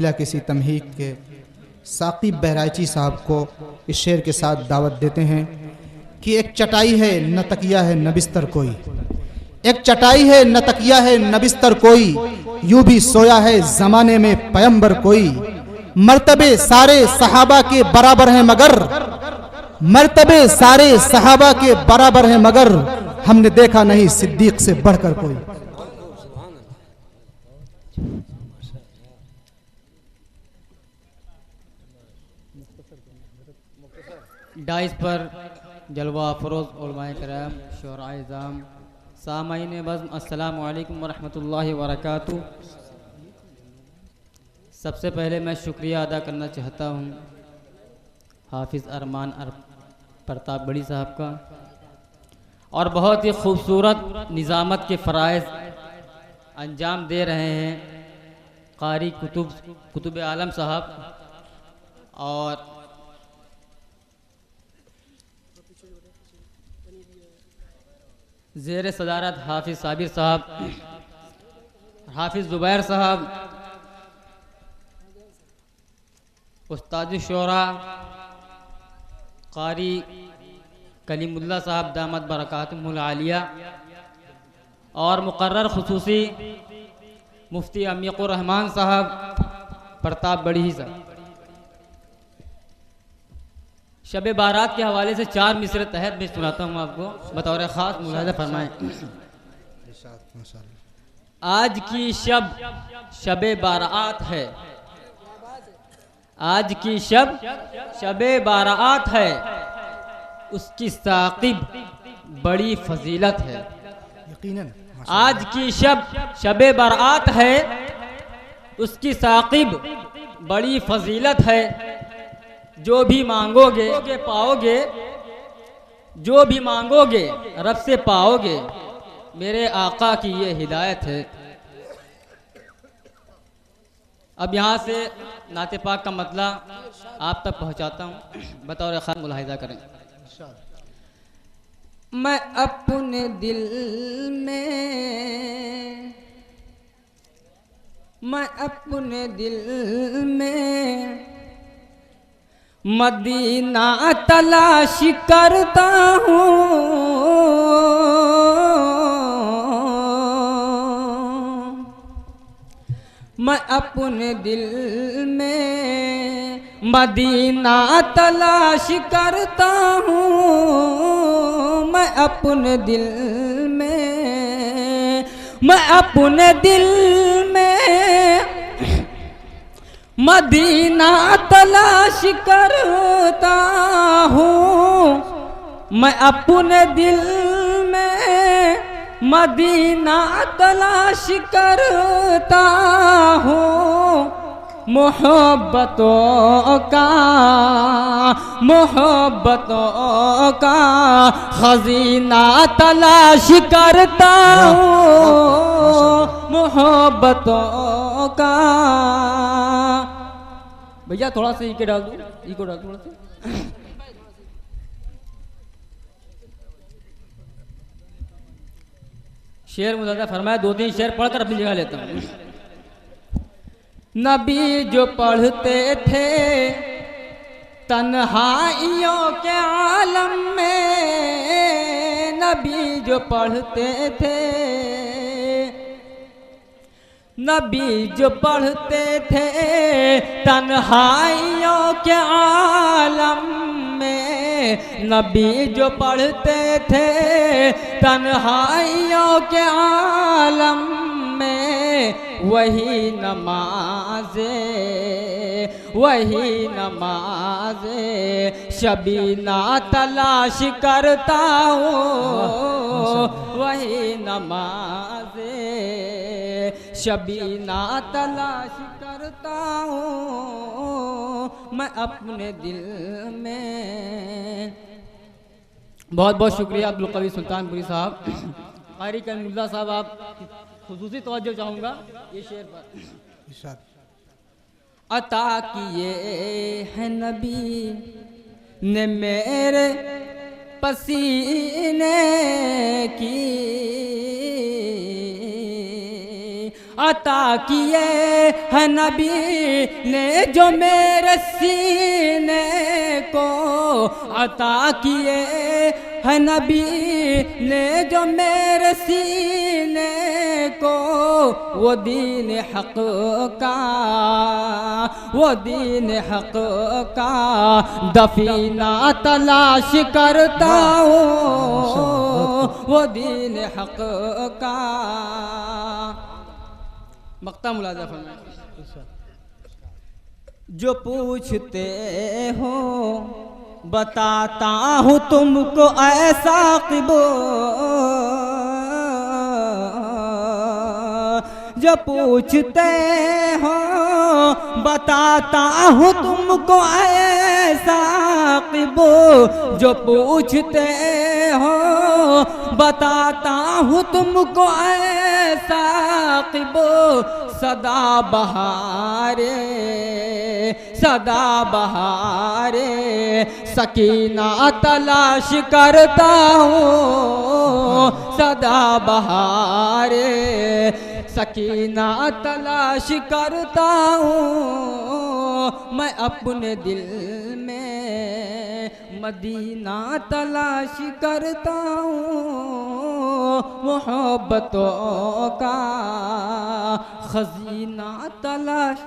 या किसी तमहीक के साकिब बहराइची साहब को इस शेर के साथ दावत देते हैं कि एक चटाई है न तकिया है न बिस्तर कोई, एक चटाई है न तकिया है न बिस्तर कोई, यूं भी सोया है जमाने में पैगंबर कोई। मर्तबे सारे सहाबा के बराबर हैं मगर, मर्तबे सारे सहाबा के बराबर हैं मगर, हमने देखा नहीं सिद्दीक से बढ़कर कोई। डाइस पर जलवा फरोज उलमाए करम शोराए ज़ाम सामाईन बज़्म अस्सलामु अलैकुम वरहमतुल्लाहि वबरकातुहू। सबसे पहले मैं शुक्रिया अदा करना चाहता हूँ हाफिज़ अरमान प्रताप बड़ी साहब का, और बहुत ही खूबसूरत निज़ामत के फ़राइज़ अंजाम दे रहे हैं कारी कुतुब आलम साहब, और ज़ेर सदारत हाफिज़ साबिर साहब, हाफिज़ ज़ुबैर साहब, उस्ताद शोरा कारी कलीमुल्लाह साहब दामत बरकातुहुल आलिया, और मुकर्रर खुसूसी मुफ्ती अमीकुर रहमान साहब प्रताप बड़ी साहब। शब बारात के हवाले से 4 मिसरे तहत मैं सुनाता हूँ आपको, बतौर ख़ास मुलाहिज़ा फरमाएं। आज की शब बारात है, आज की शब बारात है, उसकी साक़िब बड़ी फजीलत है। यकीनन आज की शब बारात है, उसकी साक़िब बड़ी फजीलत है। जो भी मांगोगे पाओगे, जो भी मांगोगे रब से पाओगे, मेरे आका की ये हिदायत है। अब यहाँ से नाते पाक का मतला आप तक पहुँचाता हूँ, बतौर ख़ास मुलाहिज़ा करें। मैं अपने दिल में, मैं अपने दिल में मदीना तलाश करता हूँ, मैं अपने दिल में मदीना तलाश करता हूँ, मैं अपने दिल में, मैं अपने दिल में मदीना तलाश करता हूँ, मैं अपने दिल में मदीना तलाश करता हूँ। मोहब्बतों का खजीना तलाश करता हूँ, मोहब्बतों का। भैया थोड़ा सा इको डाल दो, इको डाल थोड़ा सा। शेर मुझे फरमाया, 2-3 शेर पढ़कर अपनी जगह लेता हूँ। नबी जो पढ़ते थे तन्हाइयों के आलम में, नबी जो पढ़ते थे, नबी जो पढ़ते थे तन्हाइयों के आलम में, नबी जो पढ़ते थे तन्हाइयों के आलम में, वही नमाज़े, वही नमाज़े शबीना तलाश करता हूँ, वही नमाज़े शबीना तलाश करता हूँ मैं अपने दिल में। बहुत बहुत शुक्रिया अब्दुल कवी सुल्तानपुरी साहब। कारी कलीमुल्लाह साहब, आप खुसूसी तवज्जो चाहूँगा ये शेर पर। अता किए हैं नबी ने मेरे पसीने की, अता किए है नबी ने जो मेरे सीने को, अता किए है नबी ने जो मेरे सीने को, वो दीन हक़ का, वो दीन हक़ का दफीना तलाश करता हूँ, वो दीन हक़ का। मक्ता मुलाज़ा फरमाएं। जो पूछते हो बताता हूँ तुमको ऐसा क़िबो, जो पूछते हो बताता हूँ तुमको ऐसा क़िबो, जो पूछते हो बताता हूँ तुमको ऐसा क़िबो, सदा बहारे, सदा बहारे सकीना तलाश करता हूँ, सदा बहारे सकीना तलाश करता हूँ। मैं अपने दिल में मदीना तलाश करता हूँ, मोहब्बतों का खजीना तलाश